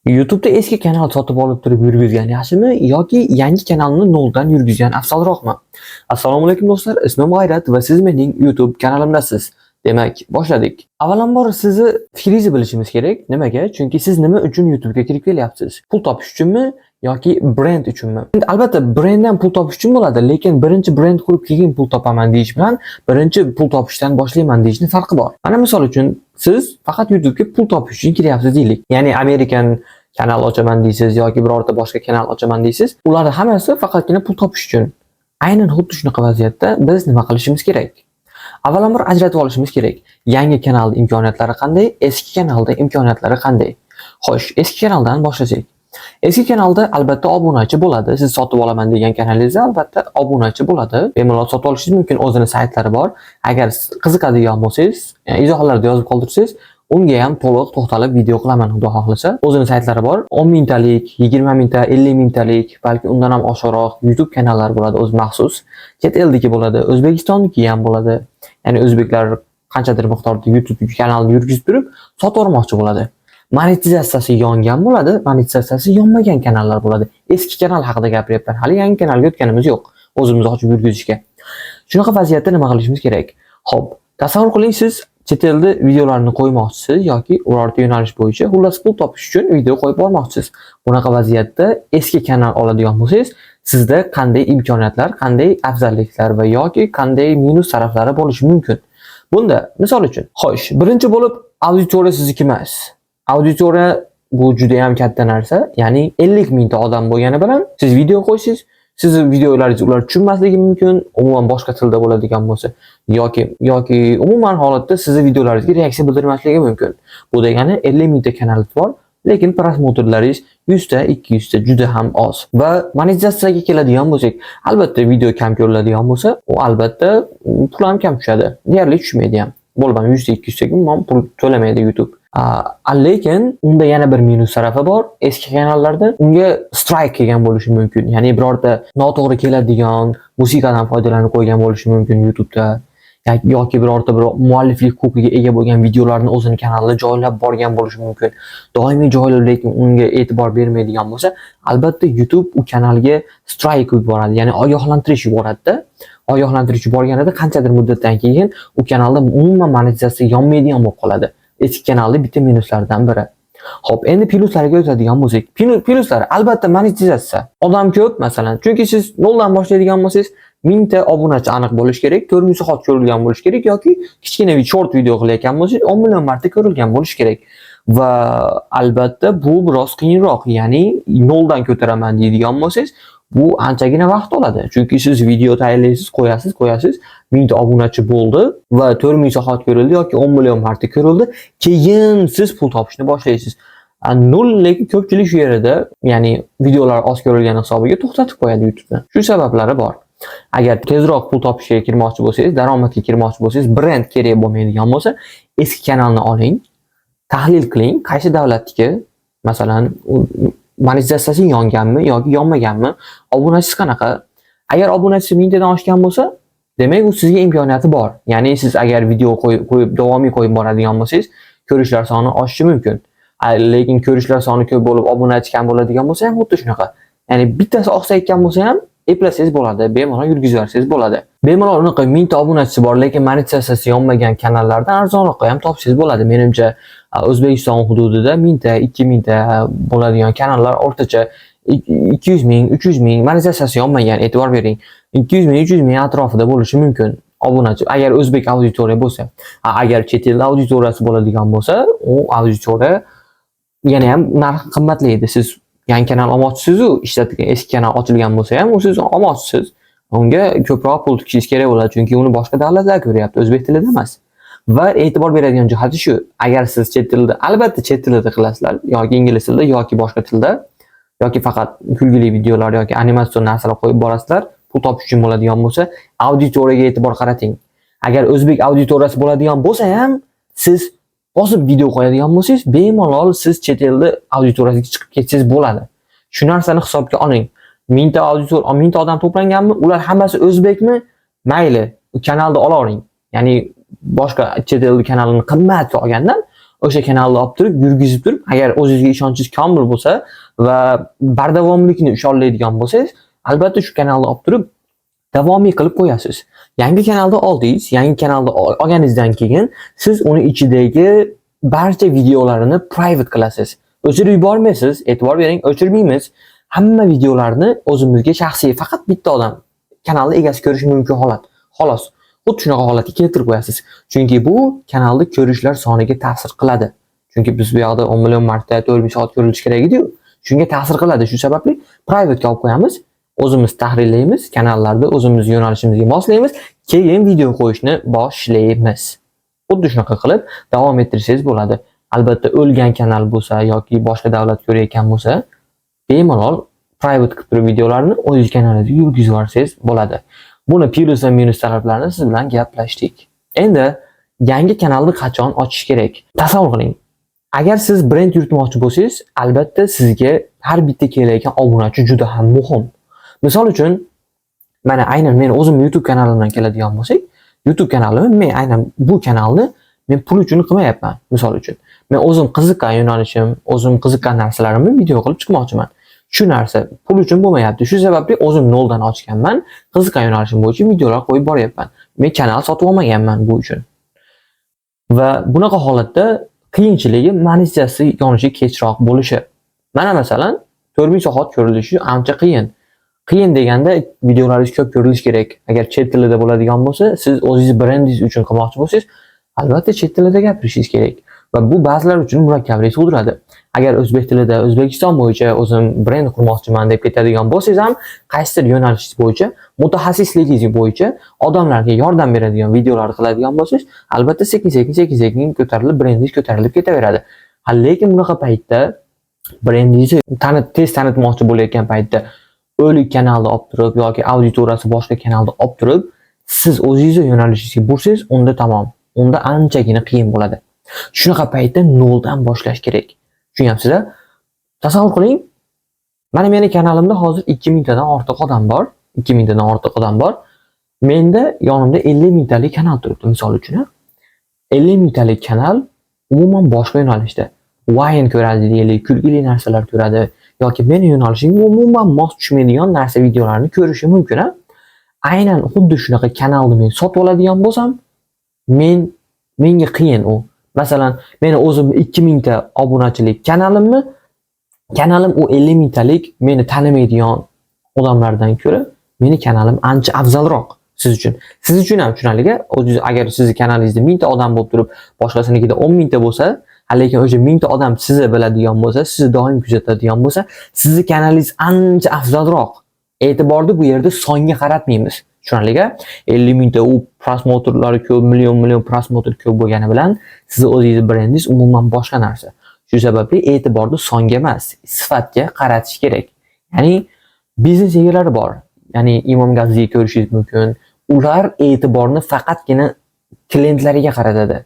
YouTube'da eski kanal sotib olib turib yurgizgan yaxshimi yoki yangi kanalni noldan yurgizgan afzalroqmi? Assalomu alaykum do'stlar, ismim G'ayrat va siz mening YouTube kanalimdasiz. Demak, boshladik. Avvalambor sizni fikringizni bilishimiz kerak. Nimaga? Chunki siz nima uchun YouTube'ga kirib kelyapsiz? Pul topish uchunmi yoki brend uchunmi? Albatta, brenddan pul topish uchun bo'ladi, lekin birinchi brend qo'yib keyin pul topaman deyish bilan birinchi pul topishdan boshlayman deyishning farqi bor. Mana misol uchun siz faqat YouTube'ga pul topish uchun kiryapsiz deylik. Ya'ni Amerikan kanal ochaman deysiz yoki birorta boshqa kanal ochaman deysiz. Ular hammasi faqatgina pul topish uchun. Aynan xuddi shunaqa vaziyatda biz nima qilishimiz kerak? Avvalambor ajratib olishimiz kerak. Yangi kanal imkoniyatlari qanday, eski kanalda imkoniyatlari qanday? Xo'sh, eski kanaldan boshlasak. Eski kanalda albatta obunachi bo'ladi. Siz sotib olaman degan kanalingizda albatta obunachi bo'ladi. Bemalol sotib olishingiz mumkin, o'zining saytlari bor. Agar qiziqadigan bo'lsangiz, izohlarda yozib qoldirsangiz, unga ham to'liq to'xtalib video qilaman, xudo xohlasa. O'zining saytlari bor. 10 mingtalik, 20 mingta, 50 mingtalik, balki undan ham oshiqroq YouTube kanallar bo'ladi, o'z maxsus. Chet eldagi bo'ladi, O'zbekistonniki ham bo'ladi. Ya'ni o'zbeklar qanchadir miqdorda YouTube kanalni yurgizib turib, sotib olmoqchi bo'ladi. Monetizatsiyasi yongan bo'ladi, monetizatsiyasi yonmagan kanallar bo'ladi. Eski kanal haqida gapiryapman. Hali yangi kanalga o'tganimiz yo'q. O'zimiz ochib yurgizishga. Shunaqa vaziyatda nima qilishimiz kerak? Xo'p, tasavvur qiling, siz chet elda videolarni qo'ymoqchisiz yoki birorta yo'nalish bo'yicha xullas pul topish uchun video qo'yib bormoqchisiz. Bunaqa vaziyatda eski kanal oladigan bo'lsangiz, sizda qanday imkoniyatlar, qanday afzalliklar va yoki qanday minus taraflari bo'lishi mumkin? Bunda misol uchun, xo'sh, birinchi bo'lib auditoriya sizniki emas. Auditoriya bu juda ham katta narsa, ya'ni 50 mingta odam bo'lgani bilan siz video qo'ysiz, sizni videolaringiz ular tushunmasligi mumkin, umuman boshqa tilda bo'ladigan bo'lsa, yoki umuman holatda sizni videolaringizga reaksiya bildirmasligi mumkin. Bu degani 50 mingta kanalingiz bor, lekin prosmotrlaringiz 100 ta, 200 ta juda ham oz. Va monetizatsiyaga keladigan bo'lsak, albatta video kam ko'riladigan bo'lsa, u albatta pul ham kam tushadi. Deyarli tushmaydi ham. Bo'lmam 100 ta, 200 ta umuman pul to'lamaydi YouTube. Lekin unda yana bir minus tarafi bor. Eski kanallarda unga strike kelgan bo'lishi mumkin. Ya'ni birorta noto'g'ri keladigan musiqadan foydalanib qo'ygan bo'lishi mumkin YouTube'da. Yoki birorta bir mualliflik huquqiga ega bo'lgan videolarni o'zining kanalida joylab borgan bo'lishi mumkin. Doimiy joylab, lekin unga e'tibor bermaydigan bo'lsa, albatta YouTube u kanalga strike yuboradi, ya'ni ogohlantirish yuboradi-da. Ogohlantirish yuborganida qanchadir muddatdan keyin u kanalda umuman monetizatsiya yonmaydigan bo'lib qoladi. Eski kanalning bitta minuslaridan biri. Xo'p, endi pluslarga o'tadigan bo'lsak, pluslar albatta monetizatsiya. Odam ko'p masalan, chunki siz noldan boshlaydigan bo'lsangiz, 1000 ta obunachi aniq bo'lish kerak, 4000 soat ko'rilgan bo'lish kerak yoki kichkina short video qilayotgan bo'lsangiz, 10 million marta ko'rilgan bo'lish kerak. Va albatta bu biroz qiyinroq, ya'ni noldan ko'taraman deydigan bo'lsangiz, bu anchagina vaqt oladi. Chunki siz video tayyorlaysiz, qo'yasiz, 1000 ta obunachi bo'ldi va 4000 soat ko'rildi yoki 10 million marta ko'rildi, keyin siz pul topishni boshlaysiz. Nol, lekin ko'pchilik shu yerda, ya'ni videolar oz ko'rilgani hisobiga to'xtatib qo'yadi YouTube'dan. Shu sabablari bor. Agar tezroq pul topishga kirmoqchi bo'lsangiz, daromadga kirmoqchi bo'lsangiz, brend kerak bo'lmaydigan bo'lsa, eski kanalni oling, tahlil qiling, qaysi davlatniki, masalan, monetizatsiyasi yonganmi yoki yonmaganmi, obunachisi qanaqa. Agar obunachisi 1000 tadan oshgan bo'lsa, demak u sizga imkoniyati bor. Ya'ni siz agar video qo'yib davomiy qo'yib boradigan bo'lsangiz, ko'rishlar soni oshishi mumkin. Lekin ko'rishlar soni ko'p bo'lib, obunachi kam bo'ladigan bo'lsa ham xuddi shunaqa. Ya'ni bittasi oqsayotgan bo'lsa ham eplasangiz bo'ladi, bemalol yurgizib yuborsangiz bo'ladi. Bemalol unaqa 1000 ta obunachisi bor, lekin monetizatsiyasi yonmagan kanallardan arzonroq ham topishingiz bo'ladi. Menimcha O'zbekiston hududida 1000 ta, 2000 ta bo'ladigan kanallar o'rtacha 200 ming, 300 ming monetizatsiyasi yonmagan, e'tibor bering. 200 ming, 300 ming atrofida bo'lishi mumkin obunachi, agar o'zbek auditoriya bo'lsa. Agar chet el auditoriyasi bo'ladigan bo'lsa, u auditoriya yana ham narxi qimmatlaydi. Siz yangi kanal olmoqchisiz-ku, ishlatilgan eski kanal ochilgan bo'lsa ham, siz olmoqchisiz. Unga ko'proq pul tikishingiz kerak bo'ladi, chunki uni boshqa davlatlar ko'ryapti, o'zbek tilida emas. Va e'tibor beradigan jihati shu, agar siz chet tilda, albatta chet tilida qilasizlar, yoki ingliz tilida yoki boshqa tilda, yoki faqat kulgili videolar yoki animatsion narsalar qo'yib borasizlar, pul topish uchun bo'ladigan bo'lsa, auditoriyaga e'tibor qarating. Agar o'zbek auditoriyasi bo'ladigan bo'lsa ham, siz bosib video qo'yadigan bo'lsangiz, bemalol siz chet elda auditoriyasiga chiqib ketsangiz bo'ladi. Shu narsani hisobga oling. 1000 ta auditoriya, 1000 ta odam to'planganmi? Ular hammasi o'zbekmi? Mayli, kanalda olavering. Ya'ni boshqa chet el kanalini qimmatga olgandan o'sha kanalni olib turib, yurgizib turib, agar o'zingizga ishonchingiz komil bo'lsa va bardavomlikni ishonlaydigan bo'lsangiz, albatta shu kanalni olib turib davomiy qilib qo'yasiz. Yangi kanalni oldingiz, yangi kanalni olganingizdan keyin siz uni ichidagi barcha videolarini private qilasiz. O'chirib yubormaysiz, e'tibor bering, o'chirmaymiz. Hamma videolarni o'zimizga shaxsiy faqat bitta odam kanalni egasi ko'rishi mumkin holat. Xolos. Xuddi shunaqa holatga keltirib qo'yasiz. Chunki bu kanalni ko'rishlar soniga ta'sir qiladi. Chunki biz bu yoqda 10 million marta 4 ming soat ko'rilishi kerak edi-yu. Shunga ta'sir qiladi. Shu sababli private ga olib qo'yamiz. O'zimiz tahrirlaymiz, kanallarda o'zimiz yo'nalishimizga moslaymiz, keyin video qo'yishni boshlaymiz. Xuddi shunaqa qilib davom ettirsangiz bo'ladi. Albatta o'lgan kanal bo'lsa yoki boshqa davlat ko'rayotgan bo'lsa, bemalol private qilib turib videolarni o'zingiz kanalingizga yurgizib yuborsangiz bo'ladi. Buni plus va minus taraflarini siz bilan gaplashdik. Endi yangi kanalni qachon ochish kerak? Tasavvur qiling. Agar siz brend yuritmoqchi bo'lsangiz, albatta sizga har bitta kelayotgan obunachi juda ham muhim. Misol uchun, mana aynan men o'zim YouTube kanalimdan keladigan bo'lsak, YouTube kanalim men aynan bu kanalni men pul uchun qilmayapman, misol uchun. Men o'zim qiziqqan yo'nalishim, o'zim qiziqqan narsalarimni video qilib chiqmoqchiman. Shu narsa pul uchun bo'lmayapti. Shu sababli o'zim noldan ochganman, qiziqqan yo'nalishim bo'yicha videolar qo'yib boryapman. Men kanal sotib olmaganman bu uchun. Va bunaqa holatda qiyinchiligi monetizatsiya yonishi kechroq bo'lishi. Mana masalan, 4000 soat ko'rilishi ancha qiyin. Qiyin deganda videolaringiz ko'p ko'rilishi kerak. Agar chet tilida bo'ladigan bo'lsa, siz o'zingiz brendingiz uchun qilmoqchi bo'lsangiz, albatta chet tilida gapirishingiz kerak. Va bu ba'zilar uchun murakkablik tug'diradi. Agar o'zbek tilida O'zbekiston bo'yicha o'zim brend qurmoqchiman deb ketadigan bo'lsangiz ham, qaysidir yo'nalishingiz bo'yicha, mutaxassisligingiz bo'yicha odamlarga yordam beradigan videolar qiladigan bo'lsangiz, albatta sekin-sekin ko'tarilib, brendingiz ko'tarilib ketaveradi. Lekin bunaqa paytda brendingizni tez tanitmoqchi bo'layotgan paytda o'lik kanalni olib turib yoki auditoriyasi boshqa kanalni olib turib, siz o'zingiz yo'nalishingizga bursangiz, unda tamom. Unda anchagina qiyin bo'ladi. Shunaqa paytda noldan boshlash kerak. Tushunyapsizlar? Tasavvur qiling, mana meni kanalimda hozir 2000 tadan ortiq odam bor. 2000 tadan ortiq odam bor. Menda yonimda 50 mingtalik kanal turibdi, misol uchun. 50 mingtalik kanal umuman boshqa yo'nalishda. Wine ko'radi deylik, kulgili narsalar ko'radi yoki meni yo'nalishimga umuman mos tushmaydigan narsa videolarini ko'rishi mumkin. Aynan xuddi shunaqa kanalni men sotib oladigan bo'lsam, menga qiyin u. Masalan, meni o'zim 2000 ta obunachilik kanalim u 50 mingtalik meni tanimaydigan odamlardan ko'ra, meni kanalim ancha afzalroq siz uchun. Siz uchun ham tushunarli. Agar sizning kanalingizda 1000 ta odam bo'lib turib, boshqasinikida 10 ming ta bo'lsa, lekin o'sha 1000 ta odam sizni biladigan bo'lsa, sizni doim kuzatadigan bo'lsa, sizning kanalingiz ancha afzalroq. E'tiborni bu yerda songa qaratmaymiz. Tushunarli? 50 ming ta u prosmotrlari ko'p, million prosmotr ko'p bo'lgani bilan sizni o'zingiz brendingiz umuman boshqa narsa. Shu sababli e'tiborni songa emas, sifatga qaratish kerak. Ya'ni biznes egalari bor. Ya'ni Imom Gaziyev ko'rishingiz mumkin. Ular e'tiborni faqatgina klientlariga qaratadi.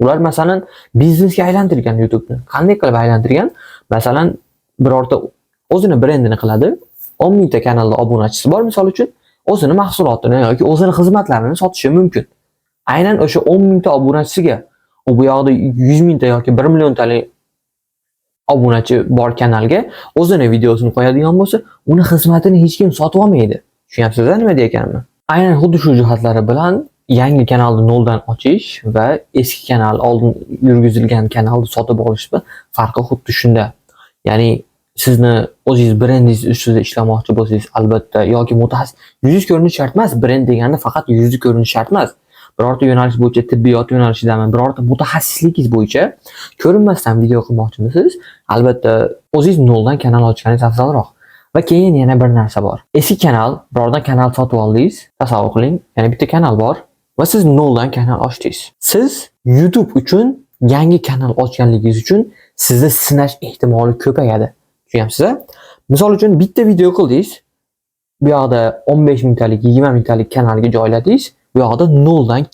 Ular masalan biznesga aylantirgan YouTube'ni. Qanday qilib aylantirgan? Masalan, birorta o'zini brendini qiladi. 10 ming ta kanalda obunachisi bor, misol uchun, o'zini mahsulotini yoki o'zini xizmatlarini sotishi mumkin. Aynan o'sha 10 ming ta obunachisiga, u bu yoqda 100 ming ta yoki 1 million talik obunachi bor kanalga o'zini videosini qo'yadigan bo'lsa, uni xizmatini hech kim sotib olmaydi. Tushunyapsizlar nima deyotganimni? Aynan xuddi shu jihatlari bilan yangi kanalni noldan ochish va eski kanal, oldin yurgizilgan kanalni sotib olish farqi xuddi shunda. Ya'ni sizni o'zingiz brendingiz ustida ishlamoqchi bo'lsangiz, albatta yoki mutaxassis yuzi ko'rinish shart emas. Brend deganda faqat yuzi ko'rinish shart emas. Birorta yo'nalish bo'yicha, tibbiyot yo'nalishidami, birorta mutaxassisligingiz bo'yicha ko'rinmasdan video qilmoqchimisiz? Albatta o'zingiz noldan kanal ochganingiz afzalroq. Va keyin yana bir narsa bor. Eski kanal, birorta kanal sotib oldingiz, tasavvur qiling, yana bitta kanal bor va siz noldan kanal ochdingiz. Siz YouTube uchun yangi kanal ochganligingiz uchun sizni sinash ehtimoli ko'payadi. Tushunyapsizlar? Misol uchun bitta video qildingiz, bu yoqda 15 mingtalik, 20 mingtalik kanalga joyladingiz, bu yoqda noldan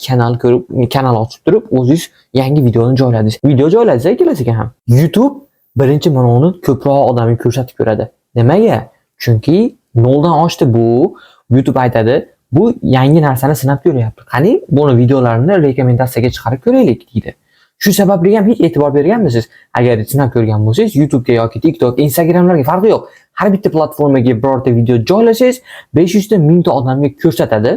kanal ochib turib, o'zingiz yangi videoni joyladingiz. Video joyladingiz kelasiga ham. YouTube birinchi mana uni ko'proq odamga ko'rsatib ko'radi. Nimaga? Chunki noldan ochdi bu, YouTube aytadi, bu yangi narsani sinab ko'ryapti. Qani, buni videolarini rekomendatsiyaga chiqarib ko'raylik deydi. Shu sababli ham hech e'tibor berganmisiz? Agar sinab ko'rgan bo'lsangiz, YouTube ga yoki TikTok, Instagramlarga farqi yo'q. Har bitta platformaga birorta video joylasangiz, 500 ta 1000 ta odamga ko'rsatadi.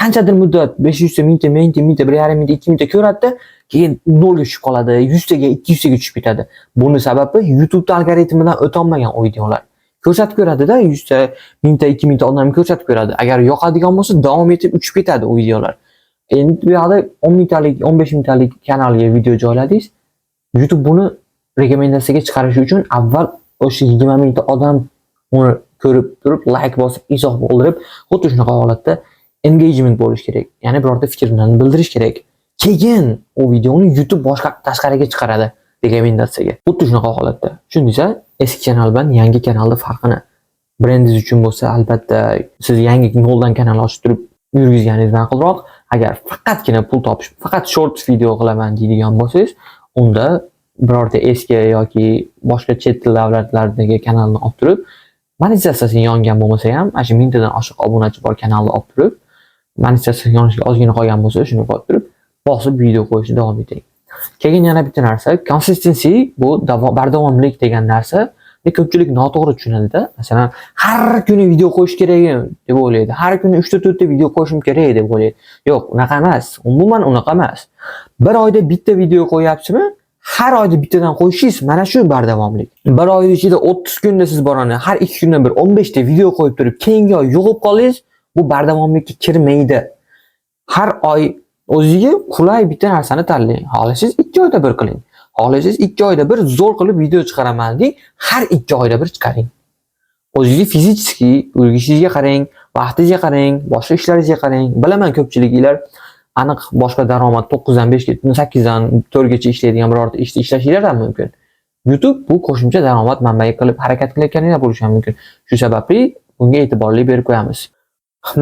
Qanchadir muddat 500 ta 1000 ta 1000 ta 1000 ta 1,5 ming ta 2 ming ta ko'radi, keyin 0 ga tushib qoladi, 100 taga 200 taga tushib ketadi. Buni sababi YouTube algoritmidan o'tolmagan o videolar. Ko'rsatib ko'radi-da, 100 ta 1000 ta 2000 ta odamga ko'rsatib ko'radi. Agar yoqadigan bo'lsa, davom etib uchib ketadi o videolar. Endi bu yoqda 10 mingtalik, 15 mingtalik kanalga video joyladingiz, YouTube buni rekomendatsiyaga chiqarish uchun avval o'sha 20 mingta odam uni ko'rib turib, like bosib, izoh qoldirib, xuddi shunaqa holatda engagement bo'lish kerak. Ya'ni birorta fikrlarini bildirish kerak. Keyin o videoni YouTube boshqa tashqariga chiqaradi rekomendatsiyaga. Xuddi shunaqa holatda. Tushundingizmi? Eski kanal bilan yangi kanalning farqini. Brendingiz uchun bo'lsa, albatta siz yangi noldan kanal ochib turib yurgizganingiz ma'qulroq. Agar faqatgina pul topish, faqat short video qilaman deydigan bo'lsangiz, unda birorta eski yoki boshqa chet til davlatlaridagi kanalni olib turib, monetizatsiyasi yongan bo'lmasa ham, mana shu 1000 tadan oshiq obunachi bor kanalni olib turib, monetizatsiyasi yonishga ozgina qolgan bo'lsa, shuni qo'yib turib, bosib video qo'yishni davom eting. Keyin yana bitta narsa, consistency bu bardavomlik degan narsa ko'pchilik noto'g'ri tushunadi-da. Masalan, har kuni video qo'yish kerak deb o'ylaydi. Har kuni 3 ta 4 ta video qo'yishim kerak deb o'ylaydi. Yo'q, unaqa emas. Umuman unaqa emas. Bir oyda bitta video qo'yapsizmi? Har oyda bittadan qo'yishingiz mana shu bardavomlik. Bir oy ichida 30 kunda siz borani har 2 kunda bir 15 ta video qo'yib turib, keyingi oy yo'qib qolingiz, bu bardavomlikka kirmaydi. Har oy o'ziga qulay bitta narsani tanlang. Xohlasangiz 2 oyda bir qiling. Xohlasangiz 2 oyda bir zo'r qilib video chiqaraman deng, har 2 oyda bir chiqaring. O'zingizga fiziki o'rgishingizga qarang, vaqtingizga qarang, boshqa ishlaringizga qarang. Bilaman ko'pchiliklar aniq boshqa daromad 9 dan 5 ga, 8 dan 4 gacha ishlaydigan birorta ishni ishlashingiz ham mumkin. YouTube bu qo'shimcha daromad manbai qilib harakat qilayotganingiz bo'lishi ham mumkin. Shu sababli bunga e'tiborli berib qo'yamiz.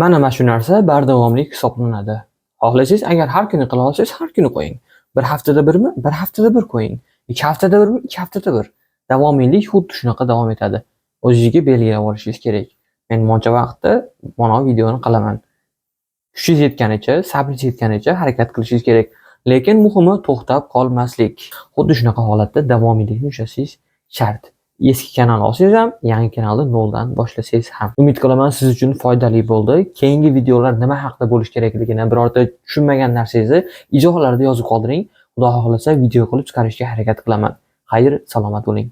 Mana shu narsa bardavomlik hisoblanadi. Xohlasangiz agar har kuni qila olsangiz, har kuni qo'ying. Bir haftada birmi? Bir haftada bir qo'ying. 2 haftada birmi? 2 haftada bir. Davomiylik xuddi shunaqa davom etadi. O'zingizga belgilab olishingiz kerak. Men moncha vaqtda mana videoni qilaman. Kuchingiz yetganicha, sabringiz yetganicha harakat qilishingiz kerak. Lekin muhimi to'xtab qolmaslik. Xuddi shunaqa holatda davomiylikni ushlasangiz shart. Eski kanal olsangiz ham, yangi kanalni noldan boshlasangiz ham. Umid qilaman siz uchun foydali bo'ldi. Keyingi videolar nima haqida bo'lish kerakligini, birorta tushunmagan narsangizni izohlarda yozib qoldiring. Xudo xohlasa video qilib chiqarishga harakat qilaman. Xayr, salomat bo'ling.